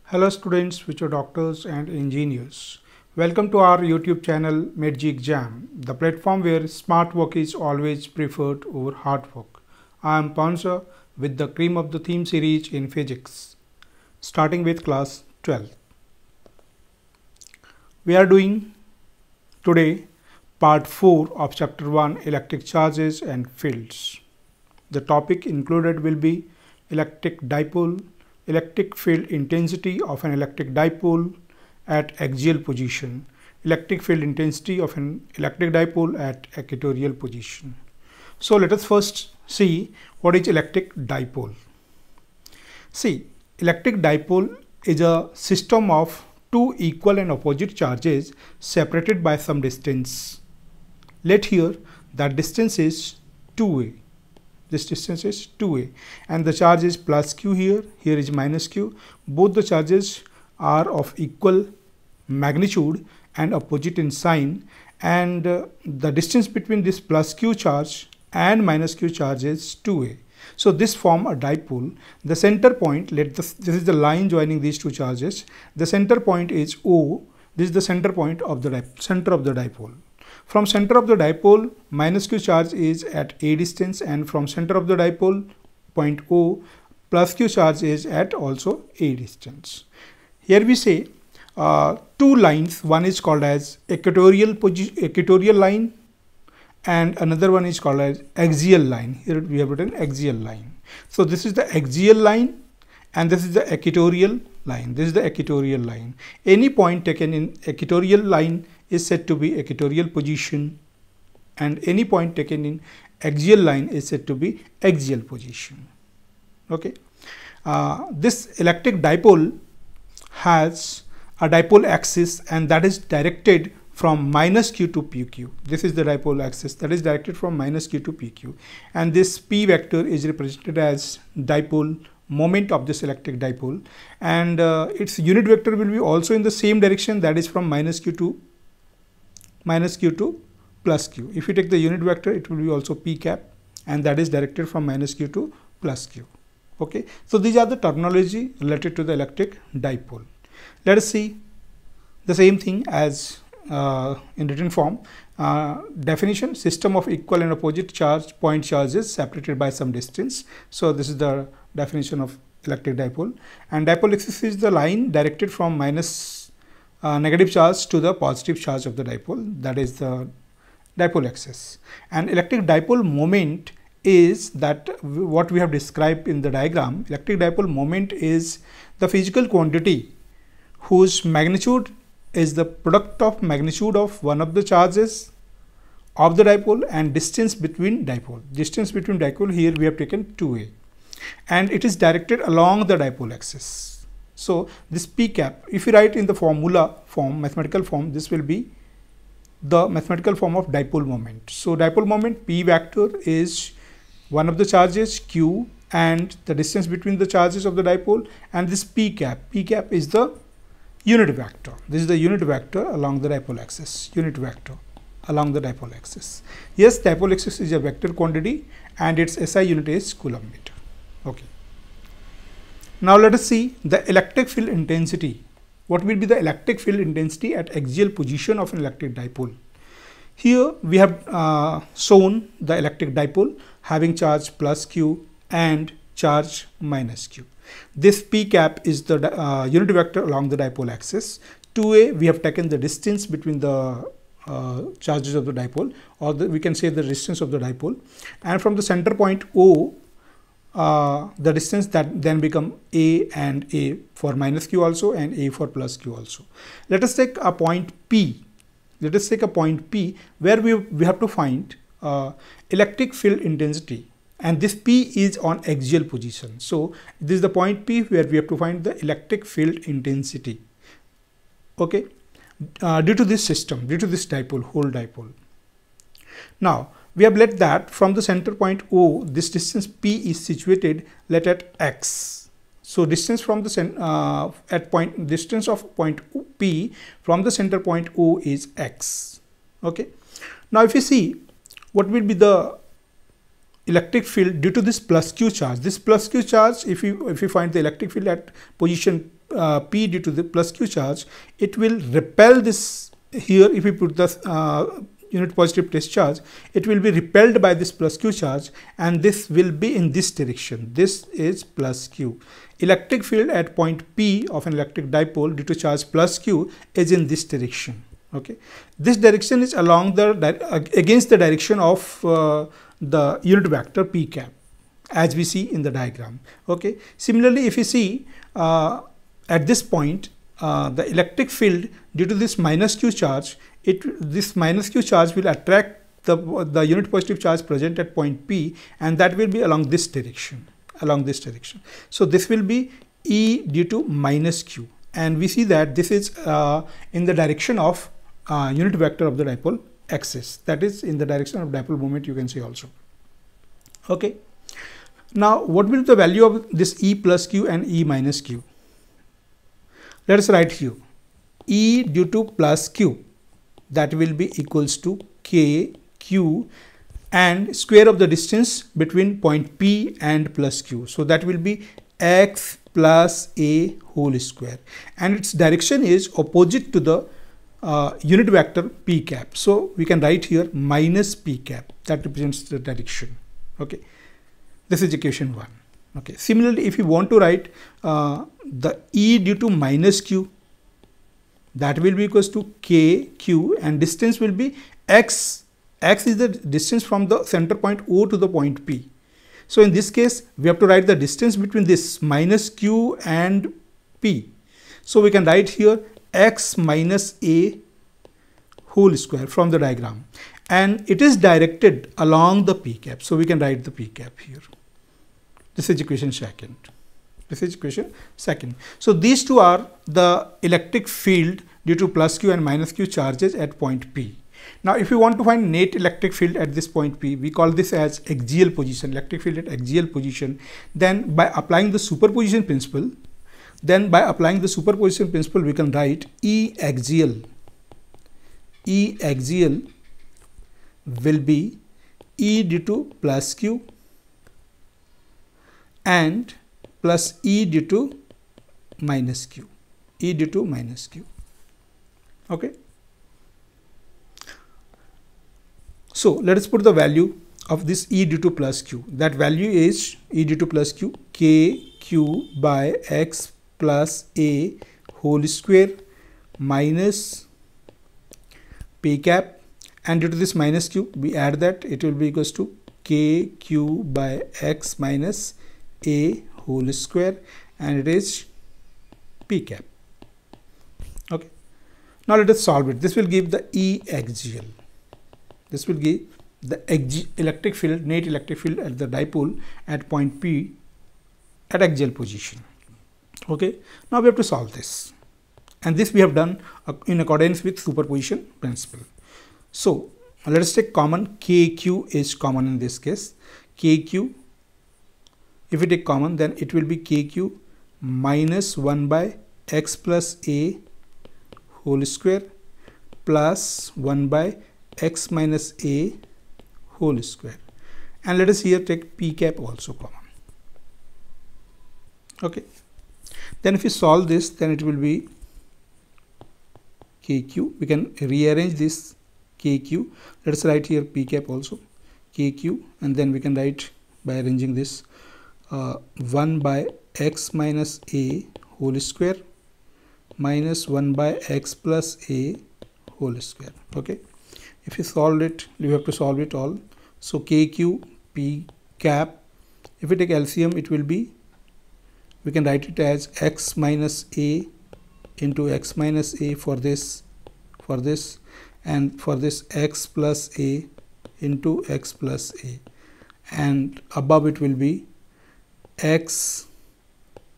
Hello students, future doctors and engineers. Welcome to our YouTube channel MedG Exam, the platform where smart work is always preferred over hard work. I am Pansa with the cream of the theme series in physics, starting with class 12. We are doing today part 4 of chapter 1, electric charges and fields. The topic included will be electric dipole, electric field intensity of an electric dipole at axial position, electric field intensity of an electric dipole at equatorial position. So let us first see what is electric dipole. See, electric dipole is a system of two equal and opposite charges separated by some distance. Let here that distance is 2a. This distance is 2a and the charge is plus q here is minus q. Both the charges are of equal magnitude and opposite in sign, and the distance between this plus q charge and minus q charge is 2a. So this form a dipole. The center point, this is the line joining these two charges. The center point is O. This is the center point of the center of the dipole. From center of the dipole, minus q charge is at a distance, and from center of the dipole, point O, plus q charge is at also a distance. Here we say two lines, one is called as equatorial line and another one is called as axial line. Here we have written axial line. So this is the axial line and this is the equatorial line. This is the equatorial line. Any point taken in equatorial line is said to be equatorial position, and any point taken in axial line is said to be axial position. Okay. This electric dipole has a dipole axis, and that is directed from minus q to pq. This is the dipole axis that is directed from minus q to pq, and this p vector is represented as dipole moment of this electric dipole, and its unit vector will be also in the same direction, that is from minus q to plus q. If you take the unit vector, it will be also p cap, and that is directed from minus q to plus q. Okay, so these are the terminology related to the electric dipole. Let us see the same thing as in written form. Definition: system of equal and opposite point charges separated by some distance. So this is the definition of electric dipole, and dipole axis is the line directed from negative charge to the positive charge of the dipole, that is the dipole axis. And electric dipole moment is that what we have described in the diagram. Electric dipole moment is the physical quantity whose magnitude is the product of magnitude of one of the charges of the dipole and distance between dipole. Distance between dipole, here we have taken 2a, and it is directed along the dipole axis. So this p cap, if you write in the formula form, mathematical form, this will be the mathematical form of dipole moment. So dipole moment, p vector is one of the charges q and the distance between the charges of the dipole, and this p cap is the unit vector. This is the unit vector along the dipole axis, unit vector along the dipole axis. Yes, dipole axis is a vector quantity and its SI unit is coulomb meter. Okay. Now let us see the electric field intensity. What will be the electric field intensity at axial position of an electric dipole? Here we have shown the electric dipole having charge plus q and charge minus q. This p cap is the unit vector along the dipole axis. 2a, we have taken the distance between the charges of the dipole, or we can say the distance of the dipole, and from the center point O, the distance that then become a, and a for minus q also and a for plus q also. Let us take a point P. Let us take a point P where we have to find electric field intensity, and this P is on axial position. So this is the point P where we have to find the electric field intensity. Okay, due to this system, due to this dipole, whole dipole. Now we have let that from the center point O, this distance p is situated, let at x. So distance from the distance of point P from the center point O is x. Okay. Now if you see what will be the electric field due to this plus q charge. This plus q charge, if you find the electric field at position P due to the plus Q charge, it will repel this here. If we put the unit positive test charge, it will be repelled by this plus Q charge, and this will be in this direction. This is plus Q. Electric field at point P of an electric dipole due to charge plus Q is in this direction. Okay, this direction is along the against the direction of the unit vector P cap, as we see in the diagram. Okay, similarly, if you see at this point, the electric field due to this minus Q charge, this minus Q charge will attract the unit positive charge present at point P, and that will be along this direction. So this will be E due to minus Q, and we see that this is in the direction of unit vector of the dipole axis, that is in the direction of dipole moment, you can say also. Okay, now what will be the value of this E plus Q and E minus Q? Let us write here E due to plus Q, that will be equals to K Q and square of the distance between point P and plus Q, so that will be X plus A whole square, and its direction is opposite to the unit vector P cap, so we can write here minus P cap, that represents the direction. Okay, this is equation 1. Okay, similarly, if you want to write the E due to minus Q, that will be equals to K Q, and distance will be X. X is the distance from the center point O to the point P. So in this case, we have to write the distance between this minus Q and P. So we can write here X minus A whole square from the diagram, and it is directed along the P cap. So we can write the P cap here. This is equation 2nd. So these two are the electric field due to plus Q and minus Q charges at point P. Now, if you want to find net electric field at this point P, we call this as axial position, electric field at axial position. Then by applying the superposition principle, we can write E axial will be E due to plus Q and plus E due to minus Q. Okay. So let us put the value of this E due to plus Q. That value is E due to plus Q, K Q by X plus A whole square minus P cap, and due to this minus Q, we add that, it will be equals to K Q by X minus A whole square, and it is P cap. Okay. Now let us solve it. This will give the E axial. This will give the electric field, net electric field at the dipole at point P at axial position. Okay. Now we have to solve this, and this we have done in accordance with superposition principle. So let us take common. KQ is common in this case. KQ, if we take common, then it will be KQ minus 1 by X plus A whole square plus 1 by X minus A whole square, and let us here take P cap also common. Okay, then if we solve this, then it will be KQ. We can rearrange this KQ. Let us write here P cap also KQ, and then we can write by arranging this 1 by X minus A whole square minus 1 by X plus A whole square. Okay, if you solve it, you have to solve it all. So KQ P cap, if we take LCM, it will be, we can write it as X minus A into X minus A for this, and for this X plus A into X plus A, and above it will be X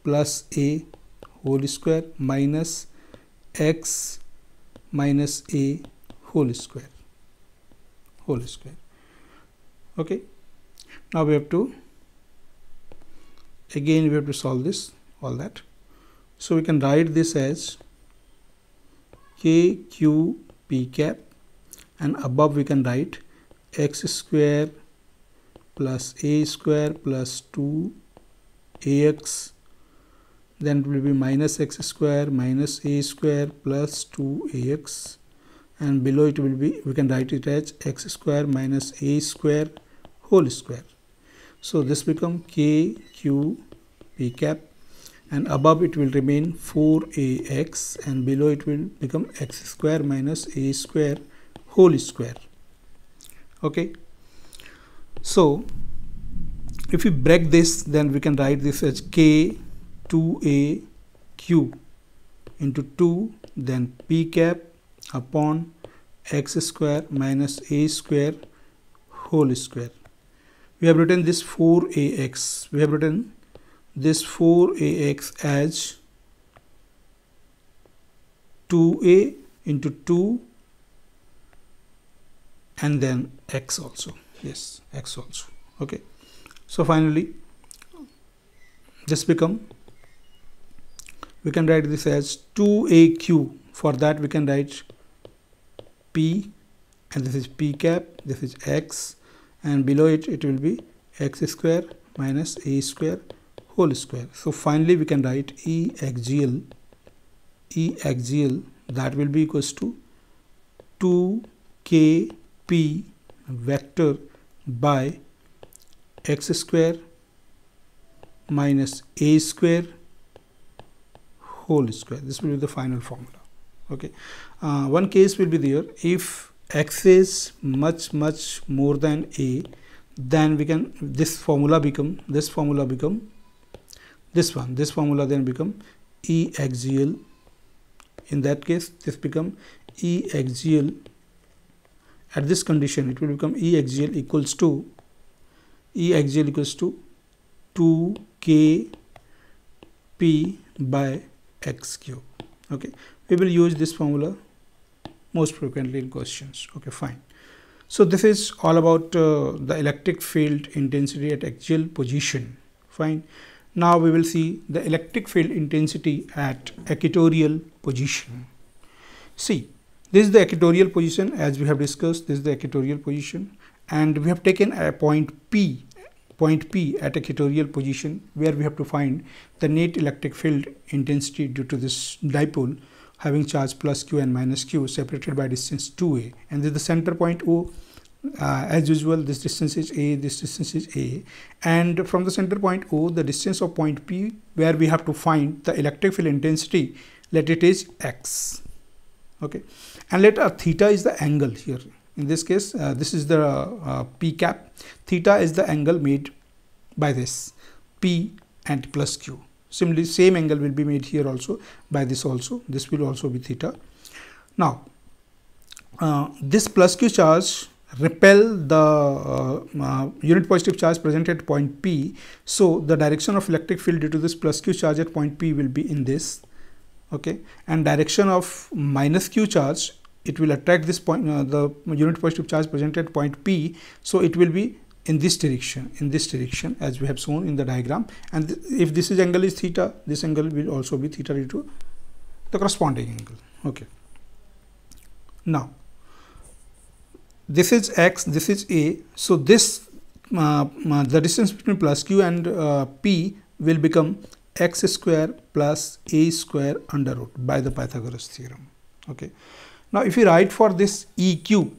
plus A whole square minus X minus A whole square. Okay, now we have to solve this, all that. So we can write this as KQ P cap, and above we can write X square plus A square plus 2 AX then it will be minus x square minus a square plus 2ax, and below it will be, we can write it as x square minus a square whole square. So this become k q p cap, and above it will remain 4ax, and below it will become x square minus a square whole square. Okay, so if we break this, then we can write this as k 2a q into 2, then p cap upon x square minus a square whole square. We have written this 4ax. We have written this 4ax as 2a into 2 and then x also. Yes, x also. Okay. So finally, this become, we can write this as 2aq. For that we can write p, and this is p cap, this is x, and below it, it will be x square minus a square whole square. So finally we can write E axial, that will be equals to 2kp vector by x square minus a square whole square. This will be the final formula. Okay, one case will be there. If x is much more than a, then we can, this formula become this formula then become E axial. In that case, this become E axial. At this condition, it will become E axial equals to 2kp by x cube. Okay, we will use this formula most frequently in questions. Okay, fine. So this is all about the electric field intensity at axial position. Fine. Now we will see the electric field intensity at equatorial position. See, this is the equatorial position, as we have discussed. This is the equatorial position, and we have taken a point P at equatorial position, where we have to find the net electric field intensity due to this dipole having charge plus q and minus q separated by distance 2a, and this is the center point O. As usual, this distance is a, this distance is a, and from the center point O, the distance of point P where we have to find the electric field intensity, let it is x. Okay, and let theta is the angle here. In this case, this is the p cap. Theta is the angle made by this p and plus q. Similarly, same angle will be made here also by this also. This will also be theta. Now, this plus q charge repel the unit positive charge present at point P. So the direction of electric field due to this plus q charge at point P will be in this. Okay, and direction of minus q charge, it will attract this point, the unit positive charge present at point P. So it will be in this direction, as we have shown in the diagram. And if this is angle is theta, this angle will also be theta due to the corresponding angle. Okay. Now, this is x, this is a. So this the distance between plus q and p will become x square plus a square under root by the Pythagoras theorem. Okay. Now, if you write for this EQ,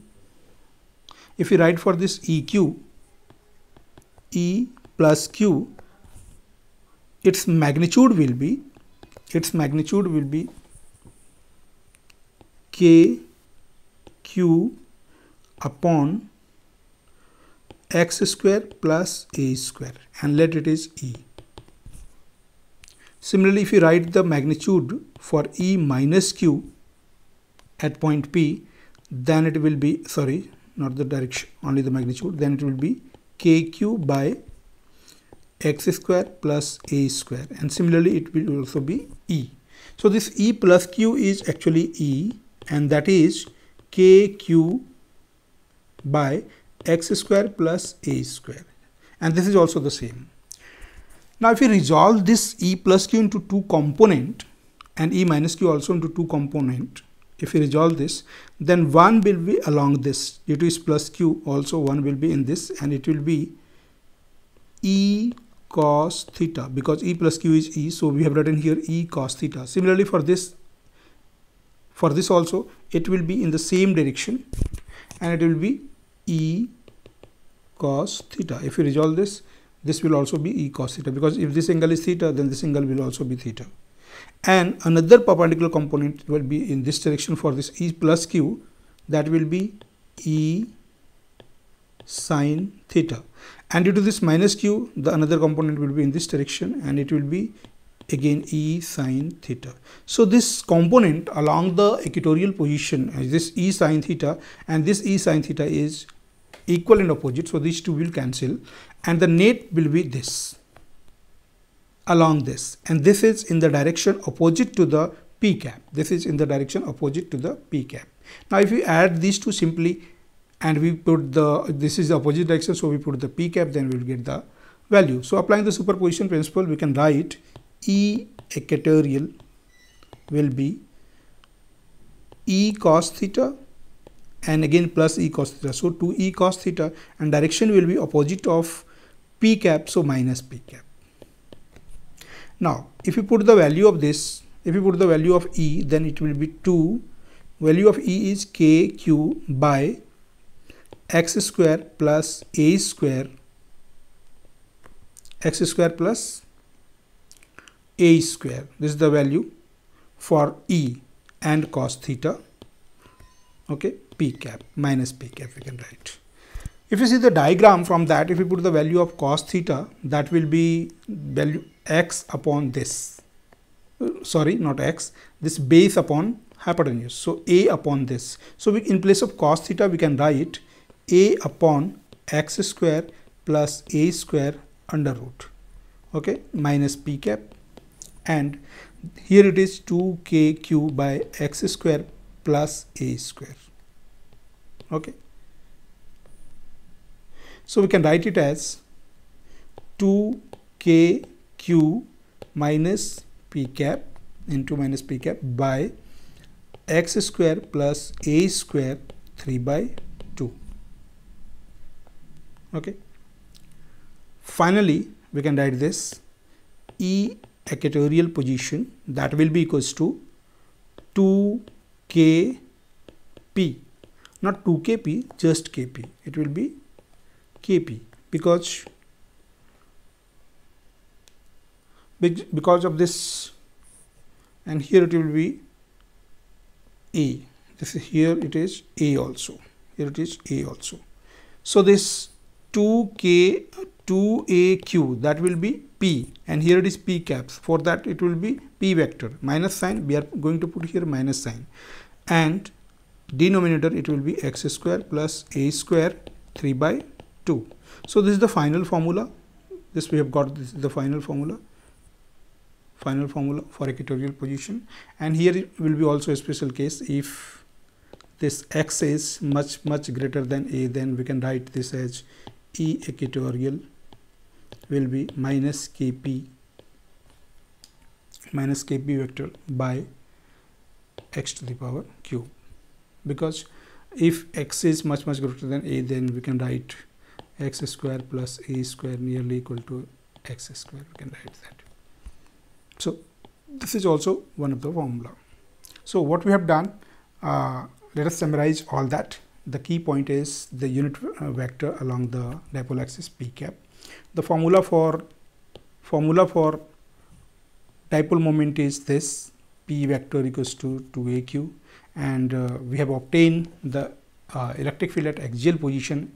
E plus q, its magnitude will be k q upon x square plus a square, and let it is E. Similarly, if you write the magnitude for E minus q at point P, then it will be, sorry, not the direction, only the magnitude, then it will be kq by x square plus a square, and similarly it will also be E. So this E plus q is actually E, and that is kq by x square plus a square, and this is also the same. Now, if we resolve this E plus q into two component and E minus q also into two component, if we resolve this, then one will be along this, due to its plus q, also one will be in this, and it will be E cos theta, because E plus Q is E, so we have written here E cos theta. Similarly for this also it will be in the same direction and it will be E cos theta. If you resolve this, this will also be E cos theta, because if this angle is theta, then this angle will also be theta. And another perpendicular component will be in this direction for this E plus Q, that will be E sin theta. And due to this minus Q, the another component will be in this direction and it will be again E sin theta. So this component along the equatorial position, this E sin theta and this E sin theta is equal and opposite, so these two will cancel and the net will be this along this, and this is in the direction opposite to the P cap. This is in the direction opposite to the P cap. Now if we add these two simply and we put this is the opposite direction, so we put the P cap, then we will get the value. So applying the superposition principle, we can write E equatorial will be E cos theta and again plus E cos theta. So 2E cos theta, and direction will be opposite of P cap, so minus P cap. Now if you put the value of this, if you put the value of E, then it will be 2, value of E is KQ by x square plus a square, x square plus a square. This is the value for E and cos theta. Okay, P cap minus P cap we can write. If you see the diagram from that, if you put the value of cos theta, that will be value x upon this, sorry, not x, this base upon hypotenuse, so a upon this. So we, in place of cos theta, we can write a upon x square plus a square under root, okay, minus P cap, and here it is 2kq by x square plus a square. Okay, so we can write it as 2kq minus P cap into minus P cap by x square plus a square 3 by 2. Okay, finally we can write this E equatorial position, that will be equals to 2kp, not 2kp, just kp, it will be kp, because of this, and here it will be a, this is, here it is a also, here it is a also. So this 2aq, that will be p, and here it is p caps. For that it will be p vector, minus sign, we are going to put here minus sign, and denominator it will be x square plus a square 3 by 2. So this is the final formula. This we have got, this is the final formula for equatorial position. And here it will be also a special case. If this x is much greater than a, then we can write this as E equatorial will be minus kp vector by x to the power cube, because if x is much greater than a, then we can write x square plus a square nearly equal to x square, we can write that. So this is also one of the formula. So what we have done, let us summarize all that. The key point is the unit vector along the dipole axis P cap. The formula for dipole moment is this, P vector equals to 2aq, and we have obtained the electric field at axial position,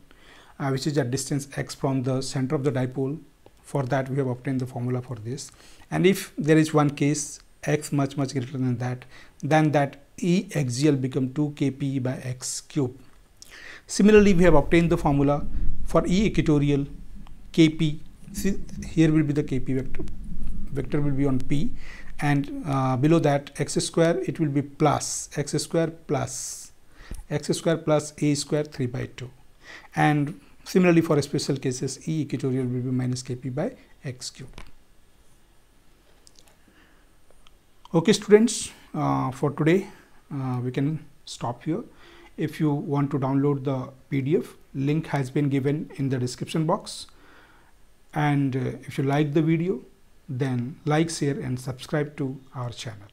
which is at distance x from the center of the dipole. For that we have obtained the formula for this, and if there is one case x much greater than that, then that E axial become 2kp by x cube. Similarly, we have obtained the formula for E equatorial kp. See, here will be the kp vector will be on P, and below that x square, it will be plus x square plus a square 3 by 2. And similarly for special cases, E equatorial will be minus kp by x cube. Okay students, for today we can stop here. If you want to download the PDF, link has been given in the description box, And if you like the video, then like, share and subscribe to our channel.